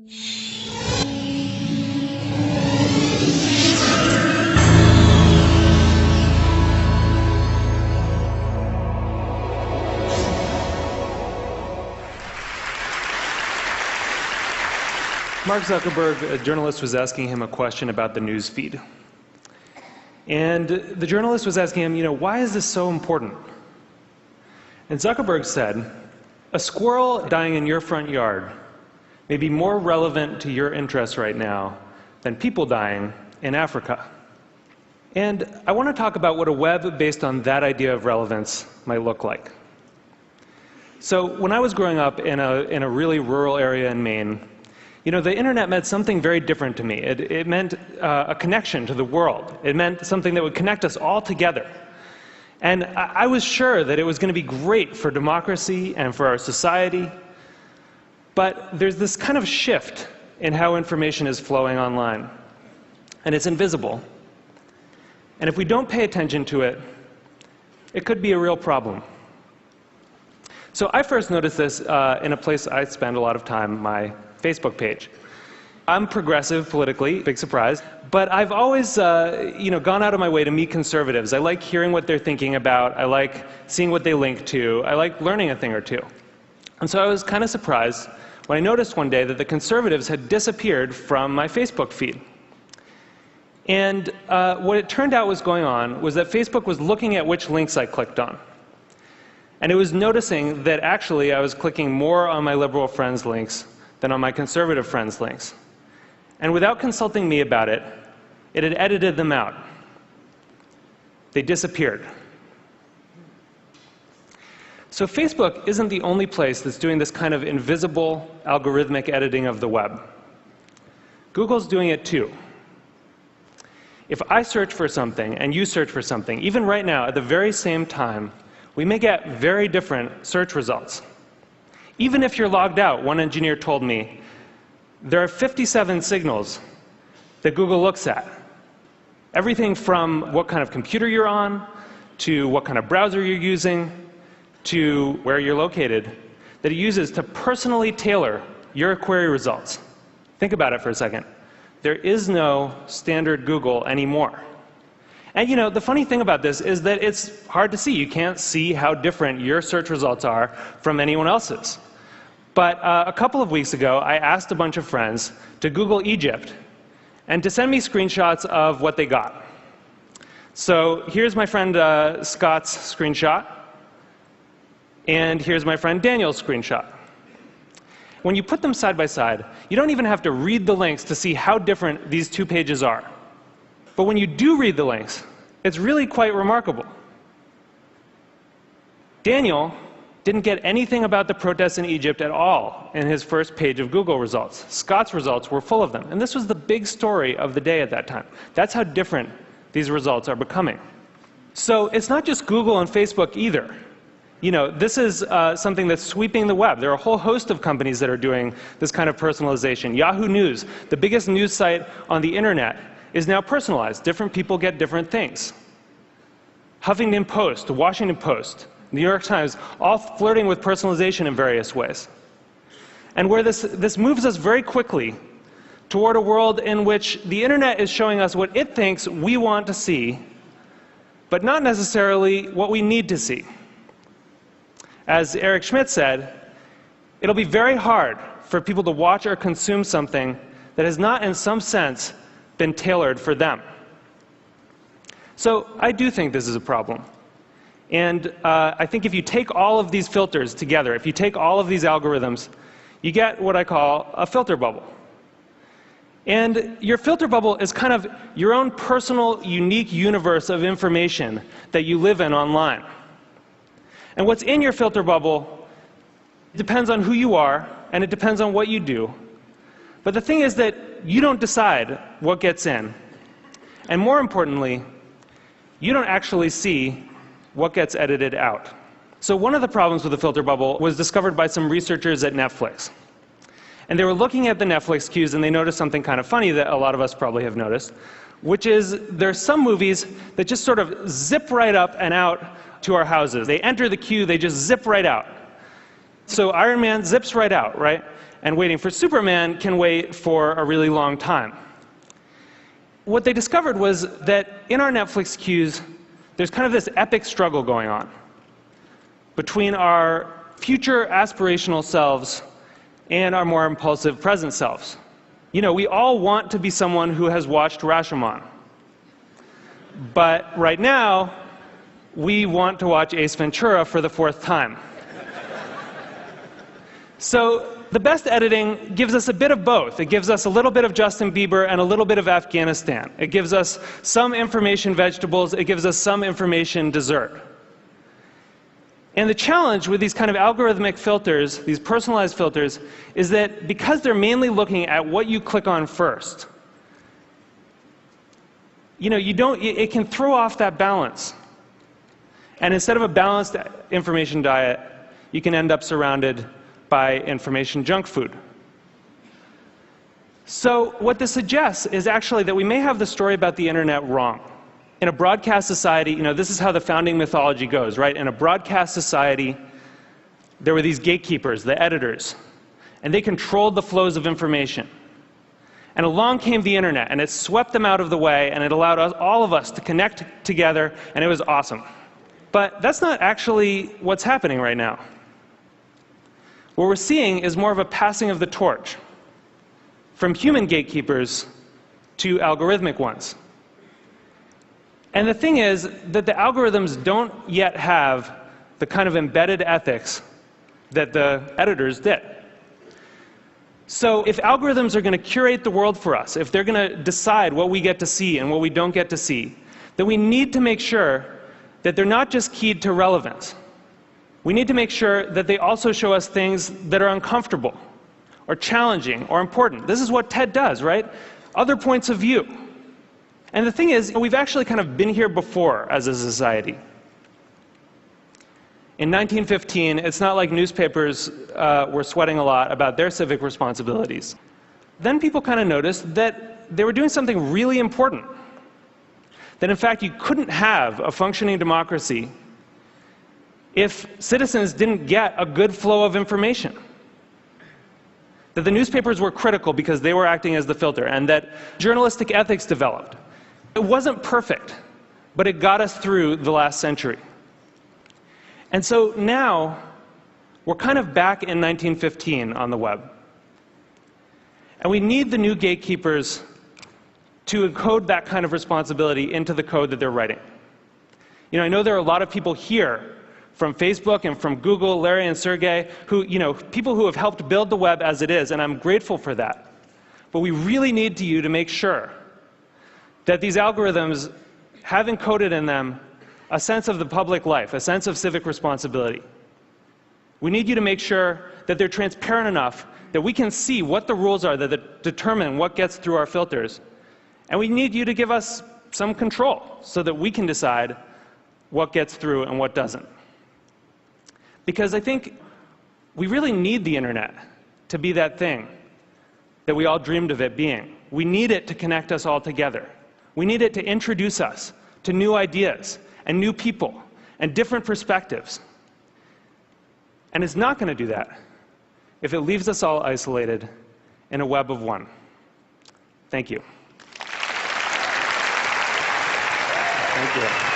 Mark Zuckerberg, a journalist, was asking him a question about the news feed. And the journalist was asking him, why is this so important? And Zuckerberg said, a squirrel dying in your front yard may be more relevant to your interests right now than people dying in Africa. And I want to talk about what a web based on that idea of relevance might look like. So when I was growing up in a really rural area in Maine, the internet meant something very different to me. It meant a connection to the world. It meant something that would connect us all together. And I was sure that it was going to be great for democracy and for our society. But there's this kind of shift in how information is flowing online. And it's invisible. And if we don't pay attention to it, it could be a real problem. So I first noticed this in a place I spend a lot of time, my Facebook page. I'm progressive politically, big surprise, but I've always gone out of my way to meet conservatives. I like hearing what they're thinking about. I like seeing what they link to. I like learning a thing or two. And so I was kind of surprised when I noticed one day that the conservatives had disappeared from my Facebook feed. And what it turned out was going on was that Facebook was looking at which links I clicked on. And it was noticing that actually I was clicking more on my liberal friends' links than on my conservative friends' links. And without consulting me about it, it had edited them out. They disappeared. So Facebook isn't the only place that's doing this kind of invisible algorithmic editing of the web. Google's doing it too. If I search for something and you search for something, even right now at the very same time, we may get very different search results. Even if you're logged out, one engineer told me, there are 57 signals that Google looks at. Everything from what kind of computer you're on, to what kind of browser you're using, to where you're located, that it uses to personally tailor your query results. Think about it for a second. There is no standard Google anymore. And the funny thing about this is that it's hard to see. You can't see how different your search results are from anyone else's. But a couple of weeks ago, I asked a bunch of friends to Google Egypt and to send me screenshots of what they got. So here's my friend Scott's screenshot, and here's my friend Daniel's screenshot. When you put them side by side, you don't even have to read the links to see how different these two pages are. But when you do read the links, it's really quite remarkable. Daniel didn't get anything about the protests in Egypt at all in his first page of Google results. Scott's results were full of them. And this was the big story of the day at that time. That's how different these results are becoming. So it's not just Google and Facebook either. This is something that's sweeping the web. There are a whole host of companies that are doing this kind of personalization. Yahoo News, the biggest news site on the internet, is now personalized. Different people get different things. Huffington Post, the Washington Post, New York Times, all flirting with personalization in various ways. And where this moves us very quickly toward a world in which the internet is showing us what it thinks we want to see, but not necessarily what we need to see. As Eric Schmidt said, it'll be very hard for people to watch or consume something that has not, in some sense, been tailored for them. So I do think this is a problem. And I think if you take all of these filters together, if you take all of these algorithms, you get what I call a filter bubble. And your filter bubble is kind of your own personal, unique universe of information that you live in online. And what's in your filter bubble depends on who you are, and it depends on what you do. But the thing is that you don't decide what gets in. And more importantly, you don't actually see what gets edited out. So one of the problems with the filter bubble was discovered by some researchers at Netflix. And they were looking at the Netflix queues, and they noticed something kind of funny that a lot of us probably have noticed, which is there's some movies that just sort of zip right up and out to our houses. They enter the queue, they just zip right out. So Iron Man zips right out, right? and waiting for Superman can wait for a really long time. What they discovered was that in our Netflix queues, there's kind of this epic struggle going on between our future aspirational selves and our more impulsive present selves. You know, we all want to be someone who has watched Rashomon. But right now, we want to watch Ace Ventura for the 4th time. So the best editing gives us a bit of both. It gives us a little bit of Justin Bieber and a little bit of Afghanistan. It gives us some information vegetables. It gives us some information dessert. And the challenge with these kind of algorithmic filters, these personalized filters, is that because they're mainly looking at what you click on first, you know, it can throw off that balance. And instead of a balanced information diet, you can end up surrounded by information junk food. So what this suggests is actually that we may have the story about the internet wrong. In a broadcast society, you know, this is how the founding mythology goes, right? In a broadcast society, there were these gatekeepers, the editors, and they controlled the flows of information. And along came the internet, and it swept them out of the way, and it allowed all of us to connect together, and it was awesome. But that's not actually what's happening right now. What we're seeing is more of a passing of the torch from human gatekeepers to algorithmic ones. And the thing is that the algorithms don't yet have the kind of embedded ethics that the editors did. So if algorithms are going to curate the world for us, if they're going to decide what we get to see and what we don't get to see, then we need to make sure that they're not just keyed to relevance. We need to make sure that they also show us things that are uncomfortable, or challenging, or important. This is what TED does, right? Other points of view. And the thing is, we've actually kind of been here before as a society. In 1915, it's not like newspapers were sweating a lot about their civic responsibilities. Then people kind of noticed that they were doing something really important. That in fact, you couldn't have a functioning democracy if citizens didn't get a good flow of information. That the newspapers were critical because they were acting as the filter, and that journalistic ethics developed. It wasn't perfect, but it got us through the last century. And so now, we're kind of back in 1915 on the web. And we need the new gatekeepers to encode that kind of responsibility into the code that they're writing. You know, I know there are a lot of people here from Facebook and from Google, Larry and Sergey, who, you know, people who have helped build the web as it is, and I'm grateful for that. But we really need you to make sure that these algorithms have encoded in them a sense of the public life, a sense of civic responsibility. We need you to make sure that they're transparent enough that we can see what the rules are that determine what gets through our filters. And we need you to give us some control so that we can decide what gets through and what doesn't. Because I think we really need the internet to be that thing that we all dreamed of it being. We need it to connect us all together. We need it to introduce us to new ideas and new people and different perspectives. And it's not going to do that if it leaves us all isolated in a web of one. Thank you. Thank you.